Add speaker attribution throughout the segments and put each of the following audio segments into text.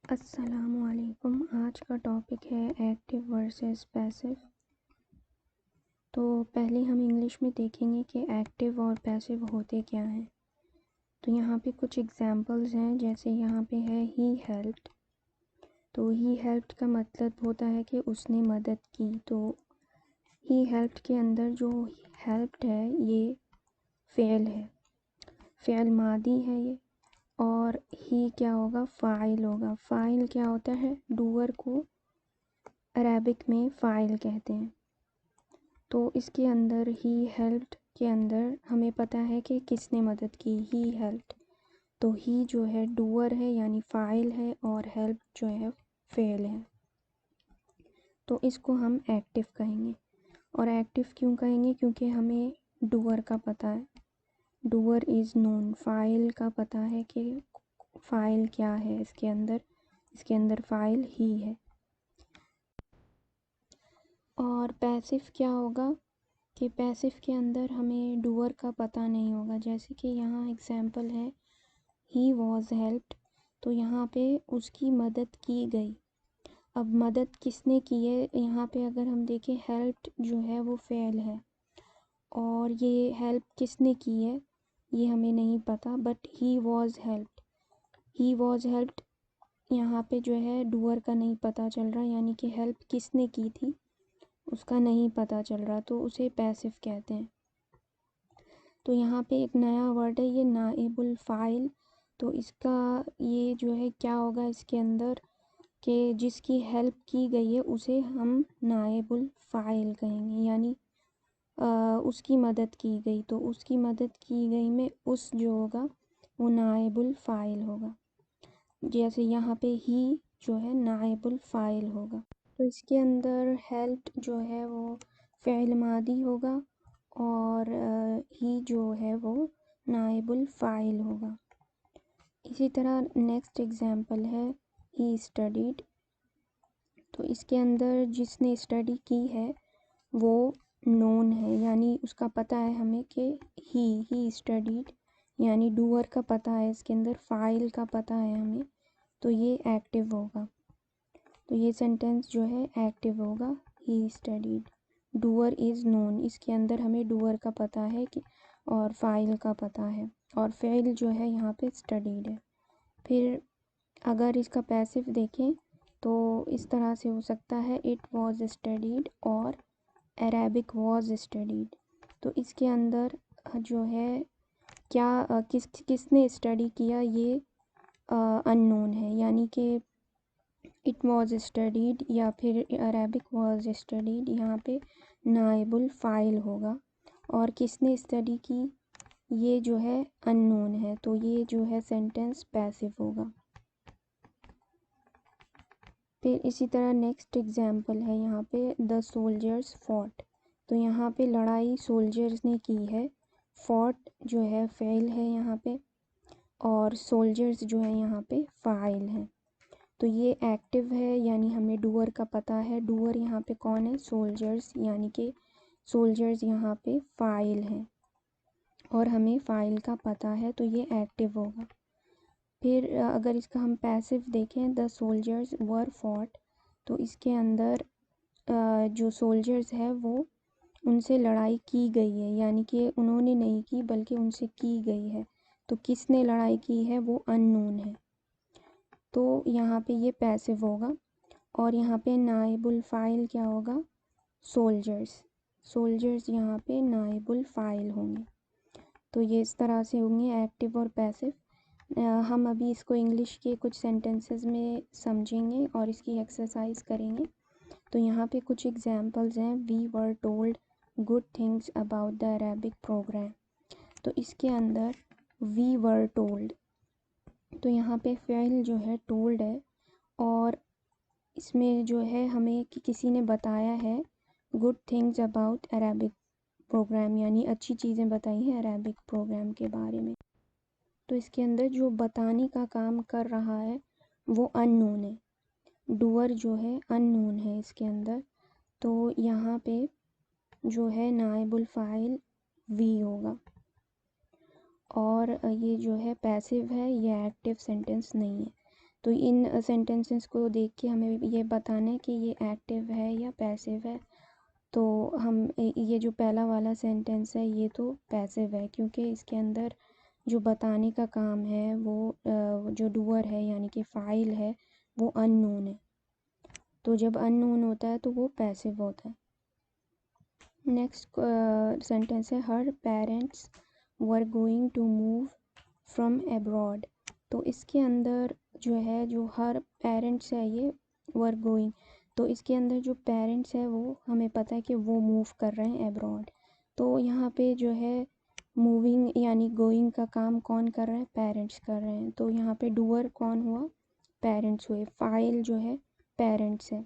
Speaker 1: अस्सलामुअलैकुम। आज का टॉपिक है एक्टिव वर्सेस पैसिव। तो पहले हम इंग्लिश में देखेंगे कि एक्टिव और पैसिव होते क्या हैं। तो यहाँ पे कुछ एग्जांपल्स हैं, जैसे यहाँ पे है ही हेल्प्ड। तो ही हेल्प्ड का मतलब होता है कि उसने मदद की। तो ही हेल्प्ड के अंदर जो हेल्प्ड है ये फ़ेल है, फ़ेल मादी है ये। और ही क्या होगा, फ़ाइल होगा। फ़ाइल क्या होता है, डूअर को अरेबिक में फ़ाइल कहते हैं। तो इसके अंदर ही हेल्प्ड के अंदर हमें पता है कि किसने मदद की, ही हेल्प्ड। तो ही जो है डूअर है यानी फ़ाइल है, और हेल्प जो है फ़ेल है। तो इसको हम एक्टिव कहेंगे। और एक्टिव क्यों कहेंगे, क्योंकि हमें डूअर का पता है, डूअर इज़ नोन। फ़ाइल का पता है कि फ़ाइल क्या है इसके अंदर फ़ाइल ही है। और पैसिव क्या होगा कि पैसिव के अंदर हमें डूअर का पता नहीं होगा। जैसे कि यहाँ एग्जाम्पल है ही वॉज हेल्प्ड, तो यहाँ पे उसकी मदद की गई। अब मदद किसने की है, यहाँ पे अगर हम देखें हेल्प्ड जो है वो फ़ेल है, और ये हेल्प किसने की है ये हमें नहीं पता। But he was helped, he was helped यहाँ पे जो है डूअर का नहीं पता चल रहा, यानी कि हेल्प किसने की थी उसका नहीं पता चल रहा, तो उसे पैसिव कहते हैं। तो यहाँ पे एक नया वर्ड है ये नाइबुल फ़ाइल। तो इसका ये जो है क्या होगा इसके अंदर, कि जिसकी हेल्प की गई है उसे हम नाइबुल फ़ाइल कहेंगे, यानी उसकी मदद की गई। तो उसकी मदद की गई में उस जो होगा वो नाइबुल फ़ाइल होगा। जैसे यहाँ पे ही जो है नाइबुल फ़ाइल होगा। तो इसके अंदर हेल्प जो है वो फ़ेल मादी होगा, और ही जो है वो नाइबुल फ़ाइल होगा। इसी तरह नेक्स्ट एग्जांपल है ही स्टडीड। तो इसके अंदर जिसने स्टडी की है वो नोन है, यानी उसका पता है हमें कि ही स्टडीड, यानी डूअर का पता है इसके अंदर, फ़ाइल का पता है हमें, तो ये एक्टिव होगा। तो ये सेंटेंस जो है एक्टिव होगा, he studied. Doer is known, इसके अंदर हमें डूअर का पता है कि, और फ़ाइल का पता है, और फ़ेल जो है यहाँ पे स्टडीड है। फिर अगर इसका पैसिव देखें तो इस तरह से हो सकता है इट वॉज स्टडीड और अरेबिक वॉज स्टडीड। तो इसके अंदर जो है क्या किसने स्टडी किया ये अननोन है, यानी कि इट वॉज स्टडीड या फिर अरेबिक वॉज स्टडीड, यहाँ पे नाइबुल फ़ाइल होगा। और किसने स्टडी की ये जो है अननोन है, तो ये जो है सेंटेंस पैसिव होगा। फिर इसी तरह नेक्स्ट एग्जाम्पल है यहाँ पे द सोल्जर्स फॉट। तो यहाँ पे लड़ाई सोल्जर्स ने की है, फॉट जो है फ़ेल है यहाँ पे, और सोल्जर्स जो है यहाँ पे फ़ाइल है। तो ये एक्टिव है, यानी हमें डूअर का पता है। डूअर यहाँ पे कौन है, सोल्जर्स, यानी कि सोल्जर्स यहाँ पे फ़ाइल है, और हमें फ़ाइल का पता है, तो ये एक्टिव होगा। फिर अगर इसका हम पैसिव देखें द सोल्जर्स वर फॉट, तो इसके अंदर जो सोल्जर्स है वो उनसे लड़ाई की गई है, यानी कि उन्होंने नहीं की बल्कि उनसे की गई है। तो किसने लड़ाई की है वो अननोन है, तो यहाँ पे ये पैसिव होगा। और यहाँ पे नाइबुल फ़ाइल क्या होगा, सोल्जर्स, सोल्जर्स यहाँ पे नाइबुल फ़ाइल होंगे। तो ये इस तरह से होंगे एक्टिव और पैसिव। हम अभी इसको इंग्लिश के कुछ सेंटेंसेस में समझेंगे और इसकी एक्सरसाइज करेंगे। तो यहाँ पे कुछ एग्जांपल्स हैं, we were told good things about the Arabic programme. तो इसके अंदर वी वर टोल्ड, तो यहाँ पे फ़ेल जो है टोल्ड है, और इसमें जो है हमें कि किसी ने बताया है good things about Arabic programme, यानी अच्छी चीज़ें बताई हैं अरेबिक प्रोग्राम के बारे में। तो इसके अंदर जो बताने का काम कर रहा है वो अननोन है, डूअर जो है अननोन है इसके अंदर। तो यहाँ पे जो है नाइबुल फ़ाइल वी होगा। और ये जो है पैसिव है, ये एक्टिव सेंटेंस नहीं है। तो इन सेंटेंसेस को देख के हमें ये बताना है कि ये एक्टिव है या पैसिव है। तो हम ये जो पहला वाला सेंटेंस है ये तो पैसिव है, क्योंकि इसके अंदर जो बताने का काम है वो जो डूअर है यानी कि फ़ाइल है वो अननोन है। तो जब अननोन होता है तो वो पैसिव होता है। नेक्स्ट सेंटेंस है her parents were going to move from abroad. तो इसके अंदर जो है जो हर पेरेंट्स है ये वर गोइंग, तो इसके अंदर जो पेरेंट्स है वो हमें पता है कि वो मूव कर रहे हैं अब्रॉड। तो यहाँ पे जो है मूविंग यानी गोइंग का काम कौन कर रहा है, पेरेंट्स कर रहे हैं। तो यहाँ पे डूअर कौन हुआ, पेरेंट्स हुए, फाइल जो है पेरेंट्स है।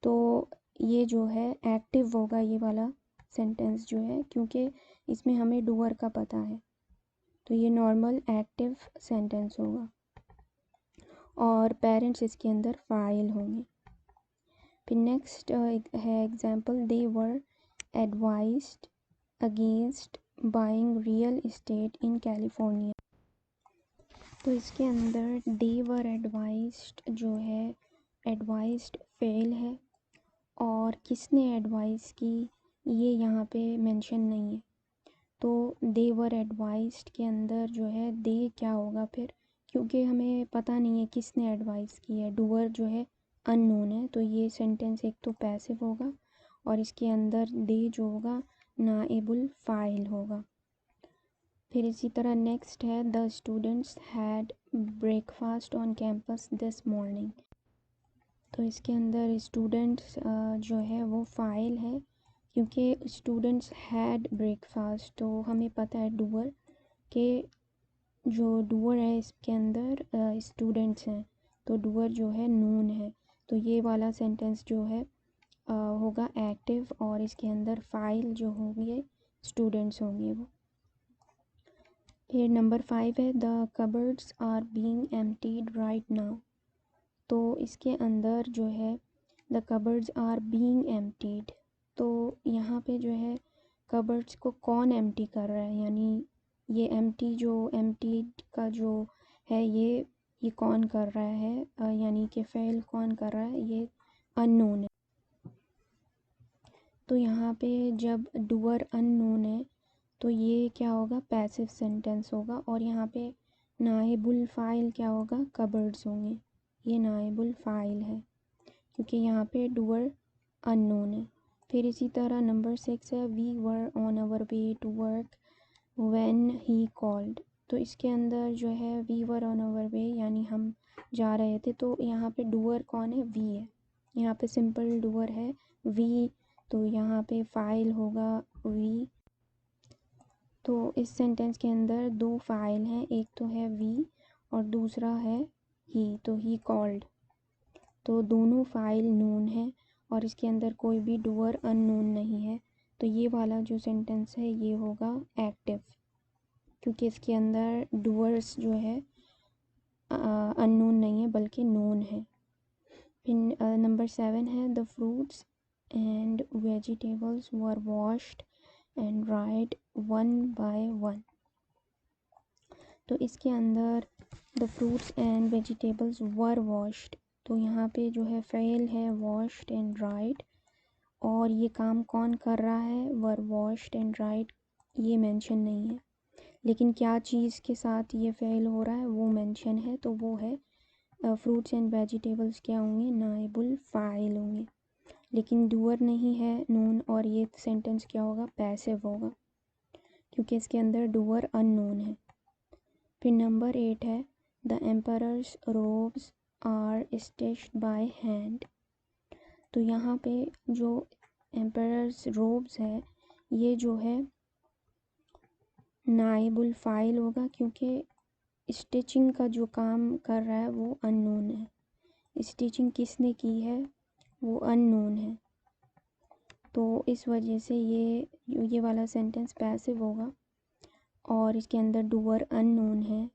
Speaker 1: तो ये जो है एक्टिव होगा ये वाला सेंटेंस जो है, क्योंकि इसमें हमें डूअर का पता है। तो ये नॉर्मल एक्टिव सेंटेंस होगा और पेरेंट्स इसके अंदर फाइल होंगे। फिर नेक्स्ट है example, they were advised against buying real estate in California. तो इसके अंदर दे वर एडवाइज्ड जो है एडवाइज्ड फेल है, और किसने एडवाइस की ये यहाँ पे मेंशन नहीं है। तो दे वर एडवाइज्ड के अंदर जो है दे क्या होगा फिर, क्योंकि हमें पता नहीं है किसने एडवाइस की है, डूअर जो है अननोन है। तो ये सेंटेंस एक तो पैसिव होगा और इसके अंदर दे जो होगा नाएबुल फाइल होगा। फिर इसी तरह नेक्स्ट है the students had breakfast on campus this morning. तो इसके अंदर स्टूडेंट्स जो है वो फाइल है, क्योंकि स्टूडेंट्स हैड ब्रेकफास्ट, तो हमें पता है डूअर के जो डूअर है इसके अंदर स्टूडेंट्स हैं, तो डूअर जो है नून है। तो ये वाला सेंटेंस जो है होगा एक्टिव और इसके अंदर फाइल जो होंगे स्टूडेंट्स होंगे वो। फिर नंबर 5 है the cupboards are being emptied right now. तो इसके अंदर जो है the cupboards are being emptied, तो यहाँ पे जो है कबर्ड्स को कौन एम्प्टी कर रहा है, यानी ये एम्प्टी का जो है ये कौन कर रहा है, यानी कि फेल कौन कर रहा है, ये अननोन है। तो यहाँ पे जब डूअर अननोन है तो ये क्या होगा, पैसिव सेंटेंस होगा, और यहाँ पे नाएबुल फाइल क्या होगा, कबर्ड्स होंगे। ये नाएबुल फाइल है क्योंकि यहाँ पे डूअर अननोन है। फिर इसी तरह नंबर 6 है we were on our way to work when he called. तो इसके अंदर जो है we were on our way यानी हम जा रहे थे, तो यहाँ पे डूअर कौन है, वी है। यहाँ पे सिंपल डूअर है वी, तो यहाँ पे फाइल होगा वी। तो इस सेंटेंस के अंदर दो फाइल हैं, एक तो है वी और दूसरा है ही, तो ही कॉल्ड। तो दोनों फाइल नोन है और इसके अंदर कोई भी डूअर अननोन नहीं है। तो ये वाला जो सेंटेंस है ये होगा एक्टिव, क्योंकि इसके अंदर डूअर्स जो है अननोन नहीं है बल्कि नोन है। फिर नंबर 7 है the fruits and vegetables were washed and dried one by one. तो इसके अंदर the fruits and vegetables were washed, तो यहाँ पे जो है फेल है वॉश्ड एंड ड्राइड, और ये काम कौन कर रहा है, वर वॉश्ड एंड ड्राइड, ये मेंशन नहीं है। लेकिन क्या चीज़ के साथ ये फेल हो रहा है वो मेंशन है, तो वो है फ्रूट्स एंड वेजिटेबल्स क्या होंगे, नाएबुल फाइल होंगे। लेकिन डूअर नहीं है नोन, और ये सेंटेंस क्या होगा, पैसिव होगा, क्योंकि इसके अंदर डूअर अननोन है। फिर नंबर 8 है the emperor's robes are stitched by hand. तो यहाँ पे जो एम्परर्स रोब्स है ये जो है नाइबुल फाइल होगा, क्योंकि स्टिचिंग का जो काम कर रहा है वो अननोन है। स्टिचिंग किसने की है वो अननोन है, तो इस वजह से ये वाला सेंटेंस पैसिव होगा और इसके अंदर डूअर अननोन है।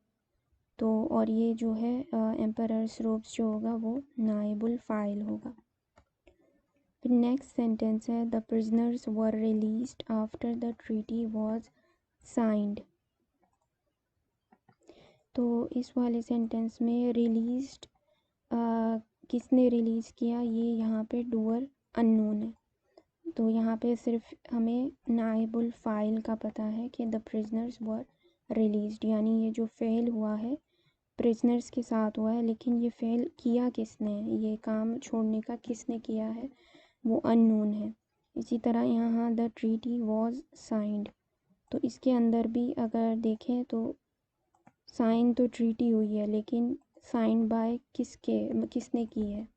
Speaker 1: तो और ये जो है एम्परर्स रोब्स जो होगा वो नाइबुल फाइल होगा। फिर नेक्स्ट सेंटेंस है the prisoners were released after the treaty was signed. तो इस वाले सेंटेंस में रिलीज्ड किसने रिलीज़ किया, ये यहाँ पे डूअर अननोन है। तो यहाँ पे सिर्फ हमें नाइबुल फ़ाइल का पता है कि द प्रिजनर्स वर रिलीज्ड, यानी ये जो फ़ेल हुआ है प्रिजनर्स के साथ हुआ है, लेकिन ये फ़ेल किया किसने है, ये काम छोड़ने का किसने किया है, वो अननोन है। इसी तरह यहाँ द ट्रीटी वॉज साइंड, तो इसके अंदर भी अगर देखें तो साइन तो ट्रीटी हुई है, लेकिन साइन बाय किसने की है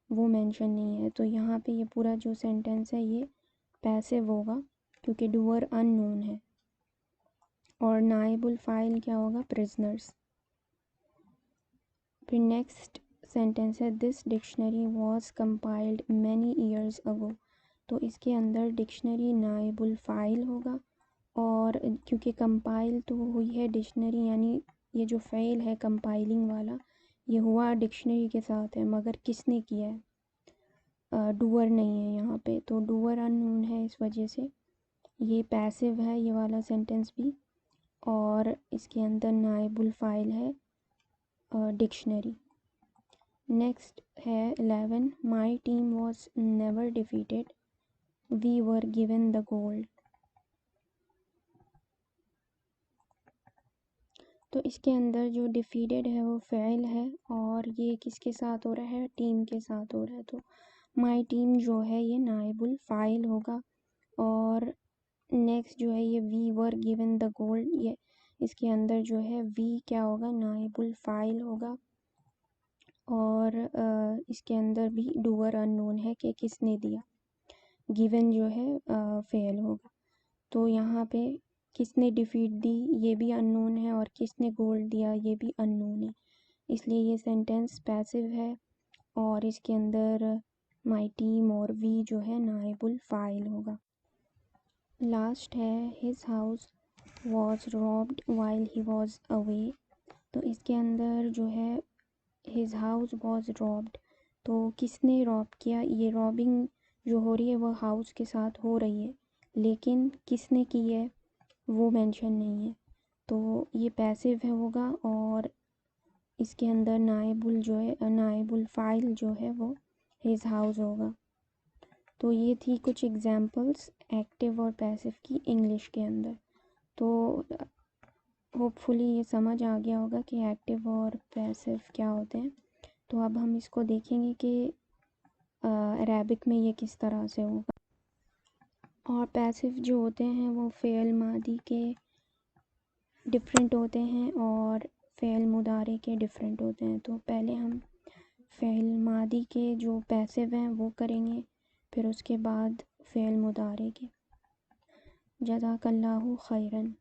Speaker 1: वो मेंशन नहीं है। तो यहाँ पे ये पूरा जो सेंटेंस है ये पैसिव होगा क्योंकि डूअर अननोन है। और नाइबुल फ़ाइल क्या होगा, प्रिजनर्स। फिर नेक्स्ट सेंटेंस है this dictionary was compiled many years ago, तो इसके अंदर डिक्शनरी नाइबुल फ़ाइल होगा। और क्योंकि कंपाइल तो हुई है डिक्शनरी, यानी ये जो फ़ेल है कंपाइलिंग वाला ये हुआ डिक्शनरी के साथ है, मगर किसने किया है, डूअर नहीं है यहाँ पे, तो डूअर अननोन है, इस वजह से ये पैसिव है ये वाला सेंटेंस भी। और इसके अंदर नाइबुल फ़ाइल है डिक्शनरी। नेक्स्ट है 11 my team was never defeated we were given the gold, तो इसके अंदर जो डिफीटेड है वो फ़ेल है और ये किसके साथ हो रहा है, टीम के साथ हो रहा है। तो माई टीम जो है ये नाइबुल फ़ाइल होगा। और नेक्स्ट जो है ये we were given the gold, ये इसके अंदर जो है वी क्या होगा, नाइबुल फ़ाइल होगा। और इसके अंदर भी डूअर अननोन है कि किसने दिया, गिवन जो है फ़ेल होगा। तो यहाँ पे किसने डिफीट दी ये भी अननोन है और किसने गोल्ड दिया ये भी अननोन है, इसलिए ये सेंटेंस पैसिव है। और इसके अंदर माई टीम और वी जो है नाइबुल फ़ाइल होगा। लास्ट है his house was robbed while he was away, तो इसके अंदर जो है हिज हाउस वॉज रॉब्ड, तो किसने रॉब किया, ये रॉबिंग जो हो रही है वो हाउस के साथ हो रही है, लेकिन किसने की है वो मेंशन नहीं है, तो ये पैसिव है होगा। और इसके अंदर नाइबुल जो है नाइबुल फ़ाइल जो है वो हिज हाउस होगा। तो ये थी कुछ एग्जांपल्स एक्टिव और पैसिव की इंग्लिश के अंदर। तो होपफुली ये समझ आ गया होगा कि एक्टिव और पैसिव क्या होते हैं। तो अब हम इसको देखेंगे कि अरेबिक में ये किस तरह से होगा। और पैसिव जो होते हैं वो फ़ेल मादी के डिफरेंट होते हैं और फ़ेल मुदारे के डिफरेंट होते हैं। तो पहले हम फ़ेल मादी के जो पैसिव हैं वो करेंगे, फिर उसके बाद फ़ेल मुदारे के। जज़ाकल्लाहु खैरन।